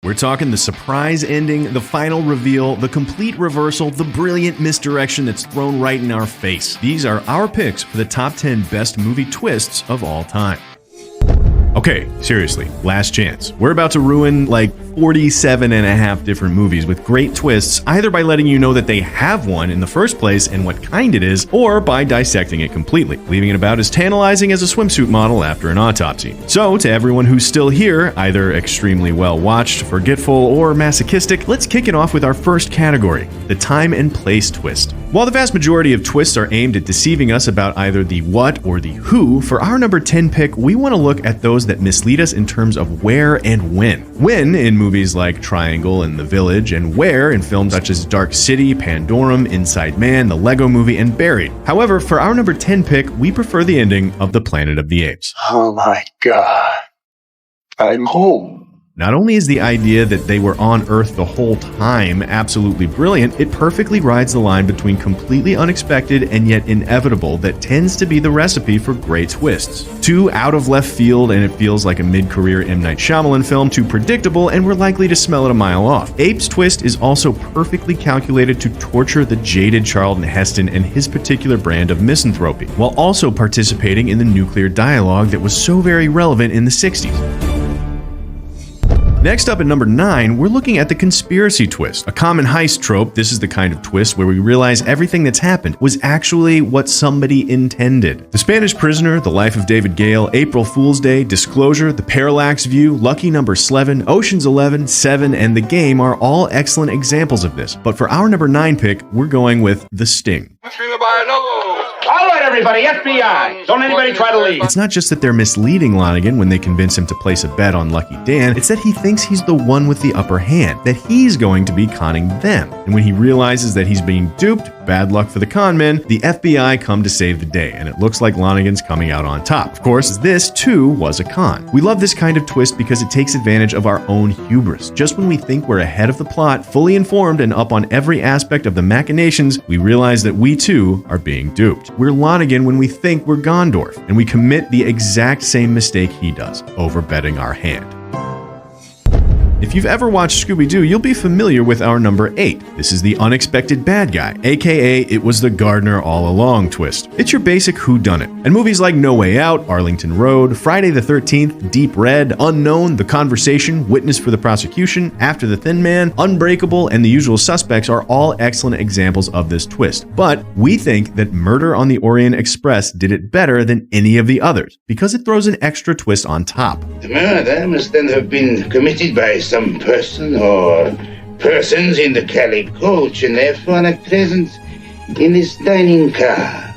We're talking the surprise ending, the final reveal, the complete reversal, the brilliant misdirection that's thrown right in our face. These are our picks for the top 10 best movie twists of all time. Okay, seriously, last chance. We're about to ruin like 47 and a half different movies with great twists, either by letting you know that they have one in the first place and what kind it is, or by dissecting it completely, leaving it about as tantalizing as a swimsuit model after an autopsy. So, to everyone who's still here, either extremely well watched, forgetful, or masochistic, let's kick it off with our first category, the time and place twist. While the vast majority of twists are aimed at deceiving us about either the what or the who, for our number 10 pick, we want to look at those that mislead us in terms of where and when. When in movies like Triangle and The Village, and where in films such as Dark City, Pandorum, Inside Man, The Lego Movie, and Buried. However, for our number 10 pick, we prefer the ending of The Planet of the Apes. Oh my God. I'm home. Not only is the idea that they were on Earth the whole time absolutely brilliant, it perfectly rides the line between completely unexpected and yet inevitable that tends to be the recipe for great twists. Too out of left field and it feels like a mid-career M. Night Shyamalan film, too predictable and we're likely to smell it a mile off. Apes twist is also perfectly calculated to torture the jaded Charlton Heston and his particular brand of misanthropy, while also participating in the nuclear dialogue that was so very relevant in the 60s. Next up at number 9, we're looking at the conspiracy twist. A common heist trope, this is the kind of twist where we realize everything that's happened was actually what somebody intended. The Spanish Prisoner, The Life of David Gale, April Fool's Day, Disclosure, The Parallax View, Lucky Number 11, Ocean's 11, 7, and The Game are all excellent examples of this. But for our number 9 pick, we're going with The Sting. All right, everybody, FBI. Don't anybody try to leave. It's not just that they're misleading Lonergan when they convince him to place a bet on Lucky Dan, it's that he thinks he's the one with the upper hand, that he's going to be conning them. And when he realizes that he's being duped, bad luck for the con men, the FBI come to save the day, and it looks like Lonergan's coming out on top. Of course, this too was a con. We love this kind of twist because it takes advantage of our own hubris. Just when we think we're ahead of the plot, fully informed and up on every aspect of the machinations, we realize that we too are being duped. We're Lonergan when we think we're Gondorf, and we commit the exact same mistake he does, overbetting our hand. If you've ever watched Scooby-Doo, you'll be familiar with our number 8. This is the unexpected bad guy, aka it was the gardener all along twist. It's your basic whodunit. And movies like No Way Out, Arlington Road, Friday the 13th, Deep Red, Unknown, The Conversation, Witness for the Prosecution, After the Thin Man, Unbreakable, and The Usual Suspects are all excellent examples of this twist. But we think that Murder on the Orient Express did it better than any of the others, because it throws an extra twist on top. The murder must then have been committed by some person or persons in the Calais coach and therefore not present in this dining car.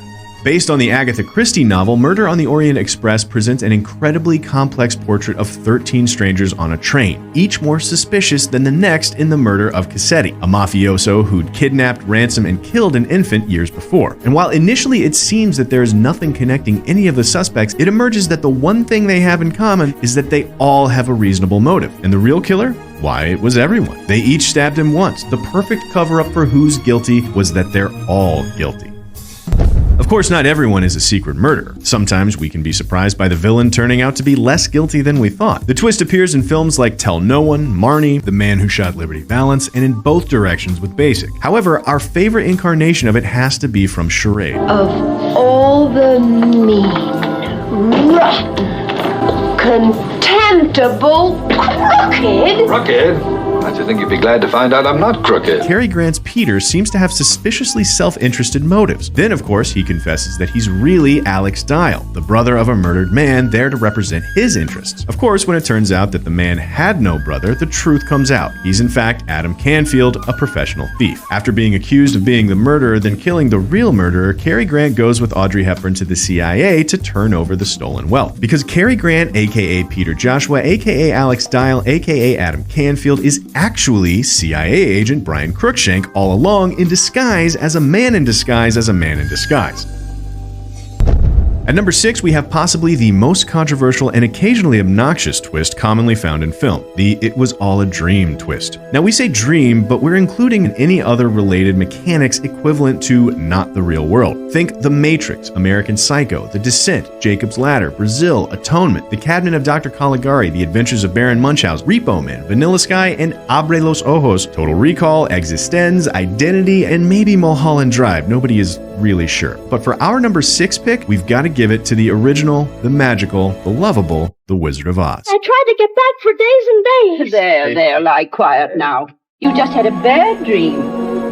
Based on the Agatha Christie novel, Murder on the Orient Express presents an incredibly complex portrait of 13 strangers on a train, each more suspicious than the next in the murder of Cassetti, a mafioso who'd kidnapped, ransomed, and killed an infant years before. And while initially it seems that there is nothing connecting any of the suspects, it emerges that the one thing they have in common is that they all have a reasonable motive. And the real killer? Why, it was everyone. They each stabbed him once. The perfect cover-up for who's guilty was that they're all guilty. Of course, not everyone is a secret murderer. Sometimes we can be surprised by the villain turning out to be less guilty than we thought. The twist appears in films like Tell No One, Marnie, The Man Who Shot Liberty Valance, and in both directions with Basic. However, our favorite incarnation of it has to be from Charade. Of all the mean, rotten, contemptible, crooked... Crooked? I should think you'd be glad to find out I'm not crooked. Cary Grant's Peter seems to have suspiciously self-interested motives. Then, of course, he confesses that he's really Alex Dial, the brother of a murdered man there to represent his interests. Of course, when it turns out that the man had no brother, the truth comes out. He's in fact Adam Canfield, a professional thief. After being accused of being the murderer, then killing the real murderer, Cary Grant goes with Audrey Hepburn to the CIA to turn over the stolen wealth. Because Cary Grant, aka Peter Joshua, aka Alex Dial, aka Adam Canfield, is actually CIA agent Brian Cruikshank all along in disguise as a man in disguise as a man in disguise. At number 6, we have possibly the most controversial and occasionally obnoxious twist commonly found in film, the "it was all a dream" twist. Now we say dream, but we're including any other related mechanics equivalent to not the real world. Think The Matrix, American Psycho, The Descent, Jacob's Ladder, Brazil, Atonement, The Cabinet of Dr. Caligari, The Adventures of Baron Munchausen, Repo Man, Vanilla Sky, and Abre los Ojos, Total Recall, Existenz, Identity, and maybe Mulholland Drive. Nobody is really sure. But for our number 6 pick, we've got to give it to the original, the magical, the lovable, The Wizard of Oz. I tried to get back for days and days. There, lie quiet now. You just had a bad dream.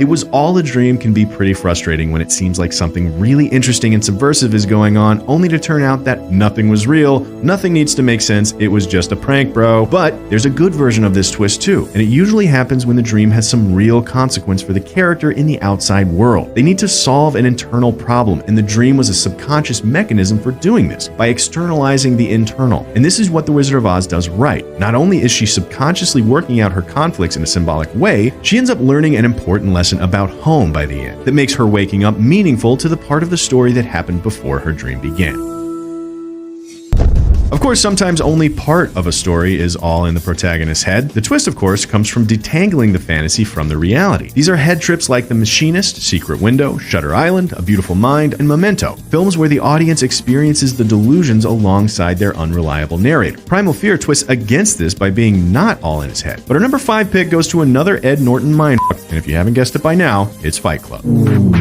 It was all a dream can be pretty frustrating when it seems like something really interesting and subversive is going on, only to turn out that nothing was real, nothing needs to make sense, it was just a prank, bro. But there's a good version of this twist too, and it usually happens when the dream has some real consequence for the character in the outside world. They need to solve an internal problem, and the dream was a subconscious mechanism for doing this, by externalizing the internal. And this is what the Wizard of Oz does right. Not only is she subconsciously working out her conflicts in a symbolic way, she ends up learning an important lesson about home by the end that makes her waking up meaningful to the part of the story that happened before her dream began. Of course, sometimes only part of a story is all in the protagonist's head. The twist, of course, comes from detangling the fantasy from the reality. These are head trips like The Machinist, Secret Window, Shutter Island, A Beautiful Mind, and Memento, films where the audience experiences the delusions alongside their unreliable narrator. Primal Fear twists against this by being not all in his head. But our number 5 pick goes to another Ed Norton mindfuck, and if you haven't guessed it by now, it's Fight Club.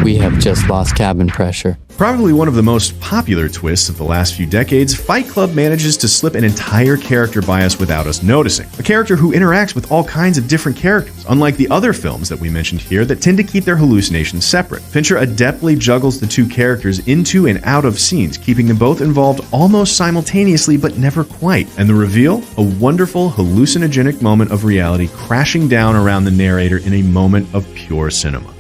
We have just lost cabin pressure. Probably one of the most popular twists of the last few decades, Fight Club manages to slip an entire character by us without us noticing. A character who interacts with all kinds of different characters, unlike the other films that we mentioned here that tend to keep their hallucinations separate. Fincher adeptly juggles the two characters into and out of scenes, keeping them both involved almost simultaneously but never quite. And the reveal? A wonderful hallucinogenic moment of reality crashing down around the narrator in a moment of pure cinema.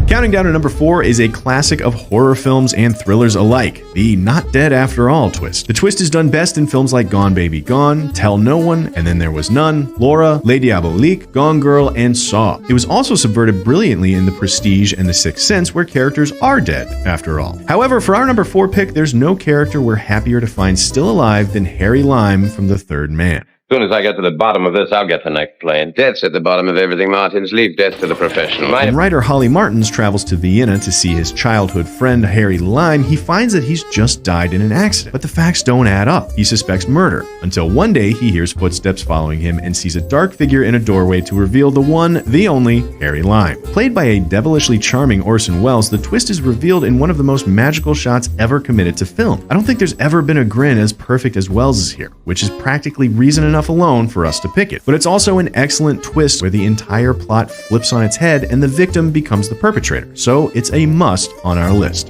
Counting down to number 4 is a classic of horror films and thrillers alike, the not dead after all twist. The twist is done best in films like Gone Baby Gone, Tell No One, And Then There Was None, Laura, Les Diaboliques, Gone Girl, and Saw. It was also subverted brilliantly in The Prestige and The Sixth Sense, where characters are dead after all. However, for our number 4 pick, there's no character we're happier to find still alive than Harry Lime from The Third Man. As soon as I get to the bottom of this, I'll get the next plane. Death's at the bottom of everything, Martins. Leave death to the professional. When writer Holly Martins travels to Vienna to see his childhood friend Harry Lime, he finds that he's just died in an accident. But the facts don't add up. He suspects murder, until one day he hears footsteps following him and sees a dark figure in a doorway to reveal the one, the only, Harry Lime. Played by a devilishly charming Orson Welles, the twist is revealed in one of the most magical shots ever committed to film. I don't think there's ever been a grin as perfect as Welles' here, which is practically reason enough alone for us to pick it. But it's also an excellent twist where the entire plot flips on its head and the victim becomes the perpetrator. So it's a must on our list.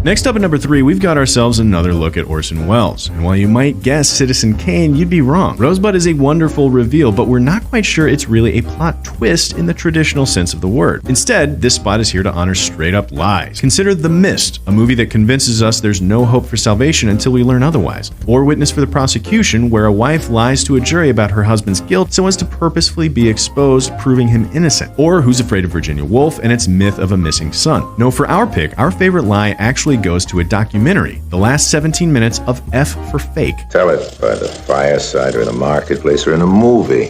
Next up at number 3, we've got ourselves another look at Orson Welles. And while you might guess Citizen Kane, you'd be wrong. Rosebud is a wonderful reveal, but we're not quite sure it's really a plot twist in the traditional sense of the word. Instead, this spot is here to honor straight-up lies. Consider The Mist, a movie that convinces us there's no hope for salvation until we learn otherwise. Or Witness for the Prosecution, where a wife lies to a jury about her husband's guilt so as to purposefully be exposed, proving him innocent. Or Who's Afraid of Virginia Woolf and its myth of a missing son. No, for our pick, our favorite lie actually goes to a documentary, the last 17 minutes of F for Fake. Tell it by the fireside or in a marketplace or in a movie.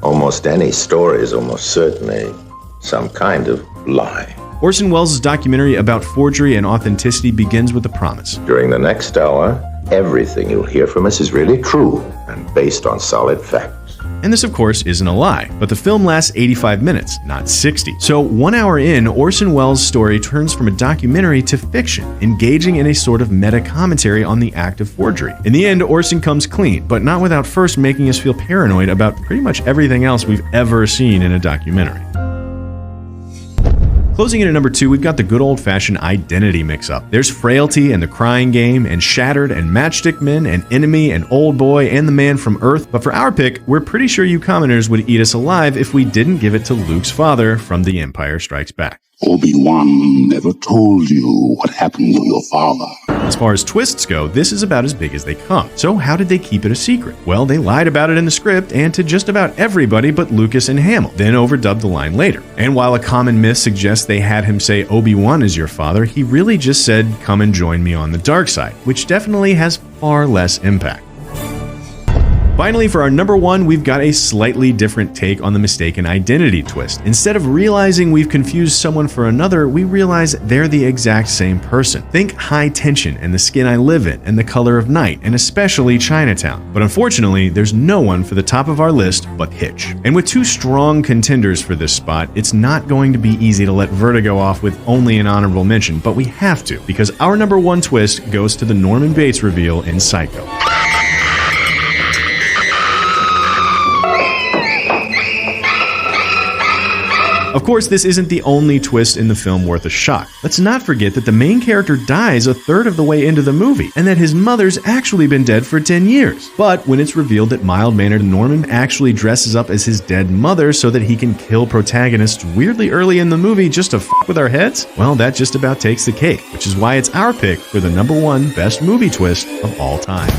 Almost any story is almost certainly some kind of lie. Orson Welles' documentary about forgery and authenticity begins with a promise. During the next hour, everything you'll hear from us is really true and based on solid facts. And this, of course, isn't a lie, but the film lasts 85 minutes, not 60. So 1 hour in, Orson Welles' story turns from a documentary to fiction, engaging in a sort of meta-commentary on the act of forgery. In the end, Orson comes clean, but not without first making us feel paranoid about pretty much everything else we've ever seen in a documentary. Closing in at number 2, we've got the good old-fashioned identity mix-up. There's Frailty and The Crying Game, and Shattered, and Matchstick Men, and Enemy, and Old Boy, and The Man from Earth. But for our pick, we're pretty sure you commoners would eat us alive if we didn't give it to Luke's father from The Empire Strikes Back. Obi-Wan never told you what happened to your father. As far as twists go, this is about as big as they come. So how did they keep it a secret? Well, they lied about it in the script and to just about everybody but Lucas and Hamill, then overdubbed the line later. And while a common myth suggests they had him say Obi-Wan is your father, he really just said, come and join me on the dark side, which definitely has far less impact. Finally, for our number one, we've got a slightly different take on the mistaken identity twist. Instead of realizing we've confused someone for another, we realize they're the exact same person. Think High Tension and The Skin I Live In and The Color of Night, and especially Chinatown. But unfortunately, there's no one for the top of our list but Hitch. And with two strong contenders for this spot, it's not going to be easy to let Vertigo off with only an honorable mention, but we have to, because our number one twist goes to the Norman Bates reveal in Psycho. Of course, this isn't the only twist in the film worth a shot. Let's not forget that the main character dies a third of the way into the movie, and that his mother's actually been dead for 10 years. But when it's revealed that mild-mannered Norman actually dresses up as his dead mother so that he can kill protagonists weirdly early in the movie just to f with our heads, well, that just about takes the cake, which is why it's our pick for the number one best movie twist of all time.